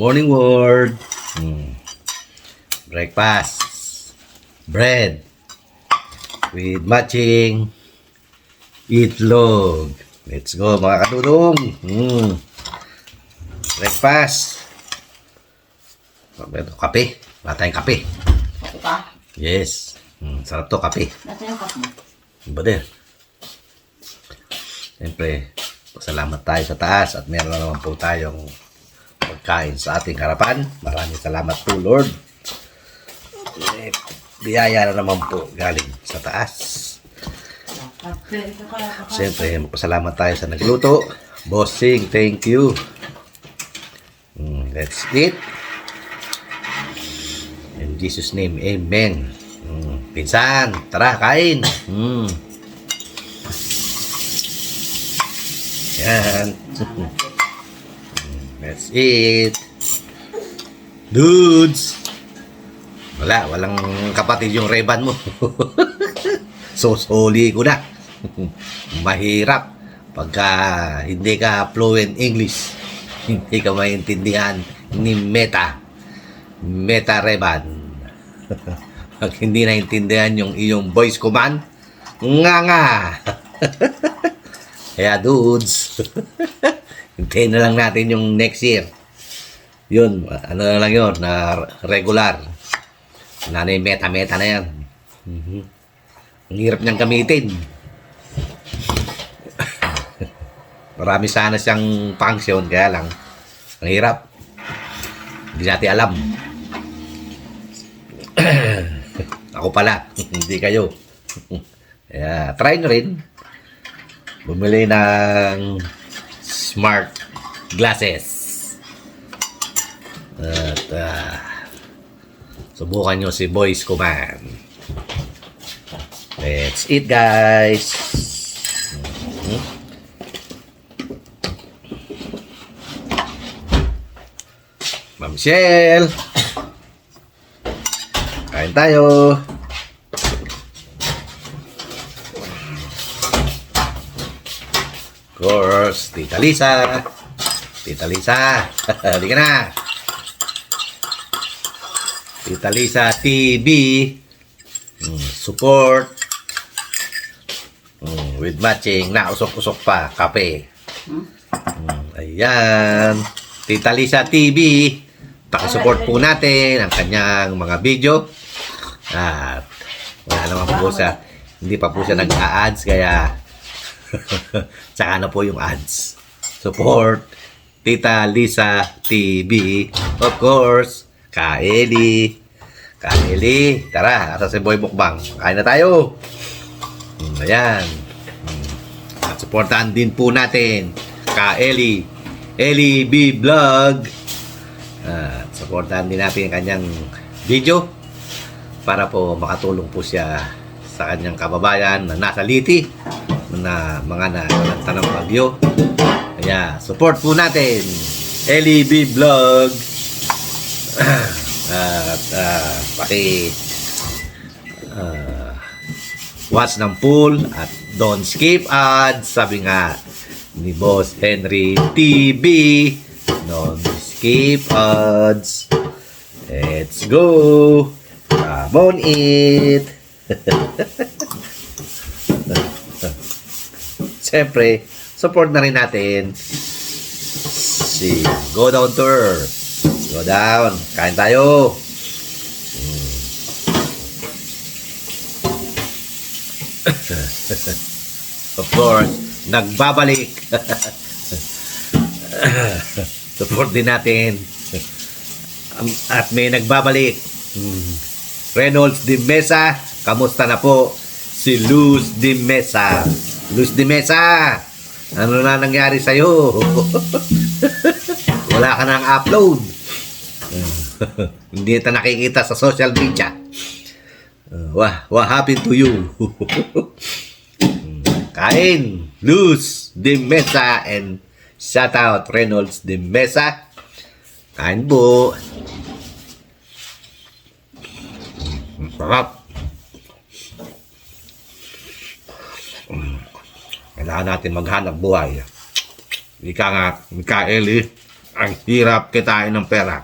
morning world. Breakfast. Bread. With matching itlog. Let's go mga kadudong. Breakfast. Kape. Wala tayong kape. Kape pa? Yes. Sarap to kape. Nasa yung kape mo? Ba din? Siyempre, salamat tayo sa taas at meron na naman po tayong pagkain sa ating harapan. Maraming salamat po, Lord. Biyaya na naman po galing sa taas. Siyempre, magpasalamat tayo sa nagluto. Bossing, thank you. Let's eat. In Jesus' name, amen. Pinsan, tara, kain. Yan. Let's eat. Dudes. Walang kapatid yung Reban mo. Soli ko na. Mahirap pagka hindi ka fluent English. Hindi ka maintindihan ni Meta Reban. Pag hindi naintindihan yung iyong voice command, nga. Kaya dudes, hintayin na lang natin yung next year. Yun, ano na lang yun, na regular. Nanay meta na yan. Ang hirap niyang gamitin. Marami sana siyang function, kaya lang, ang hirap. Hindi natin alam. Ako pala, hindi kayo. Kaya, try nyo rin. Bumili ng smart glasses. At subukan nyo si Voice Command. Let's eat, guys. Ma'am Michelle, kain tayo. Of course, Tita Lisa. Halika na. Tita Lisa TV. Support. With matching na usok-usok pa kape. Ayan. Tita Lisa TV. Pakisupport po natin ang kanyang mga video. At wala naman po siya. Hindi pa po siya nag-a-ads kaya tsaka na po yung ads. Support Tita Lisa TV. Of course, Kaeli. Tara, asa si Boy Mukbang. Kain na tayo. Ayan. At supportahan din po natin Kaeli. Eli B Vlog. At supportahan din natin ang kanyang video para po makatulong po siya sa kanyang kababayan na nasa Liti, na mga nakalanta ng bagyo. Kaya support po natin LEB Vlog. At watch ng pool at don't skip ads, sabi nga ni Boss Henry TV. Don't skip ads. Let's go. Come on, eat. Siyempre, support na rin natin si Go Down to Earth. Go down. Kain tayo. Of course, nagbabalik. Support din natin. At may nagbabalik. Reynolds de Mesa. Kamusta na po si Luz de Mesa? Luz de Mesa, ano na nangyari sa'yo? Wala ka nang upload. Hindi na nakikita sa social media. What happened to you? Kain, Luz de Mesa, and shout out Reynolds de Mesa. Kain po. Sarap. Kailangan natin maghanap buhay. Ika nga, Mikaeli, Ang hirap kitain ng pera.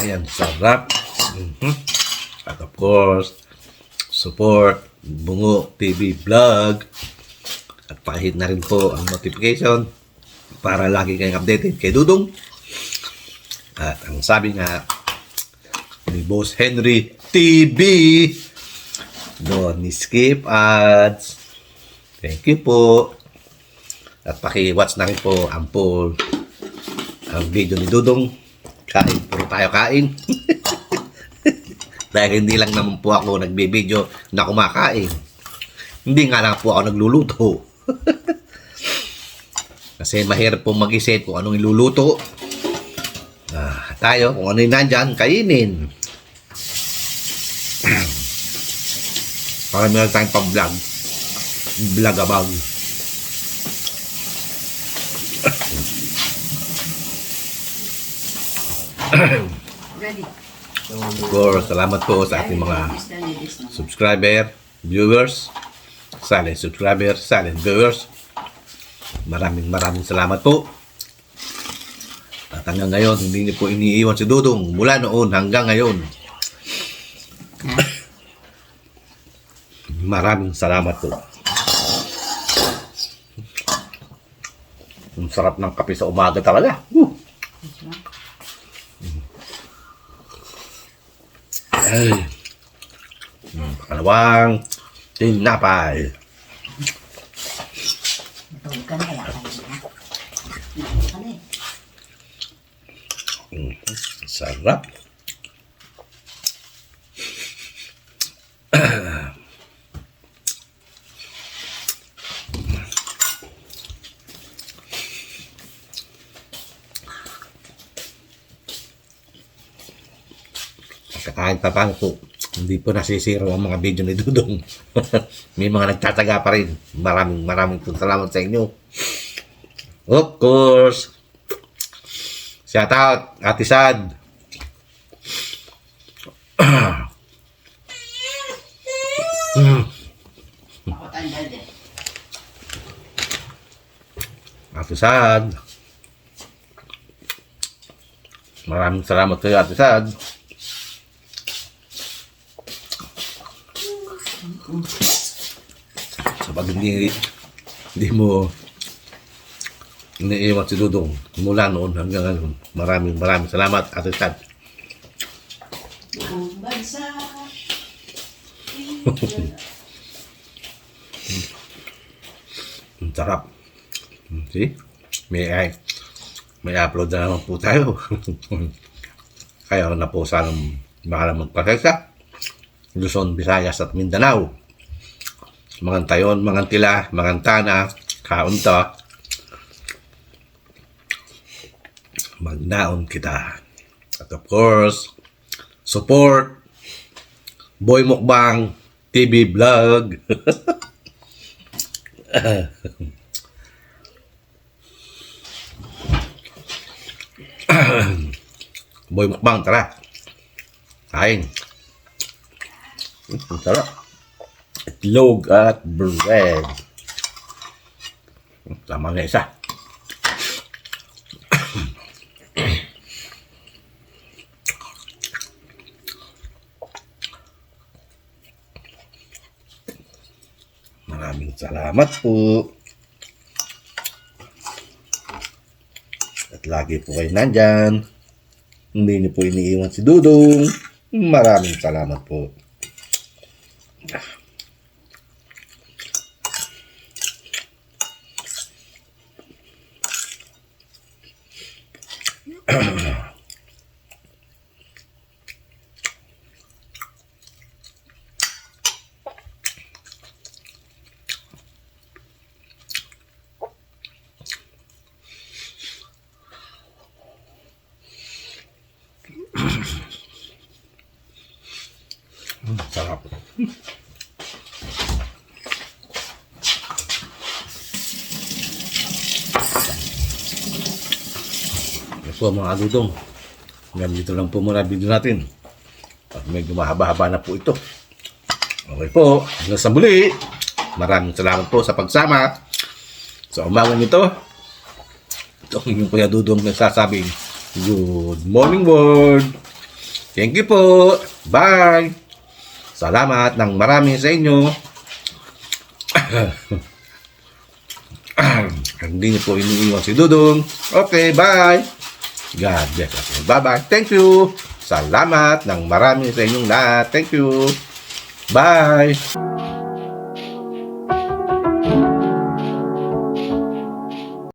Ayan, sarap. At of course, support Bungo TV Vlog. At pakihit na rin po ang notification para lagi kayong updated kay Dudong. At ang sabi nga ni Boss Henry TV, don't skip ads. Thank you po. At paki-watch na rin po ang full ang video ni Dudong. Kain, puro tayo kain. Dahil hindi lang naman po ako nagbe-video na kumakain. Hindi nga lang po ako nagluluto. Kasi mahirap po mag-isip kung anong iluluto. Tayo, kung ano yung nandyan, kainin. Para meron tayong pang-vlog. Vlog about. Ready. Of course, salamat po sa ating mga subscriber, viewers, silent subscriber, silent viewers. Maraming salamat po. At hanggang ngayon, hindi niyo po iniiwan si Dudong mula noon hanggang ngayon. Maraming salamat po. Ang sarap ng kape sa umaga talaga. Ay. Pakalawang tinapay. Natulog ka na kaya kanina. Natulog ka na eh. Sarap. Kahit pa paano po, hindi po nasisira ang mga video ni Dudong. May mga nagtataga pa rin. Maraming salamat sa inyo. Of course. Shout out, Ate Sad. Ate Sad. Maraming salamat kayo, Ate Sad. Kapag hindi mo iniiwan si Dudong mula noon hanggang ngayon, maraming salamat, Ate Sad. Ang sarap. See? May upload na naman po tayo. Kaya na po sana baka magpasensya. Luzon, Visayas at Mindanao. Mangantayon, Mangantila, Mangantana, Kaunta. Magnaon kita. At of course, support Boy Mukbang TV Vlog. Boy Mukbang, tara. Kain. Ang sarap. Itlog at bread. Tama na isa. Maraming salamat po. At lagi po kayo nandyan. Hindi niyo po iniiwan si Dudong. Maraming salamat po. So mga dudong, hanggang dito lang po muna video natin. At medyo mahaba-haba na po ito. Okay po, hanggang sa muli. Maraming salamat po sa pagsama. Sa umagang ito, ito ang inyong Kuya Dudong nagsasabing, good morning world. Thank you po. Bye. Salamat ng marami sa inyo. Hindi niyo po iniiwan si Dudong. Okay, bye. God bless us. Bye-bye. Thank you. Salamat ng marami sa inyong lahat. Thank you. Bye.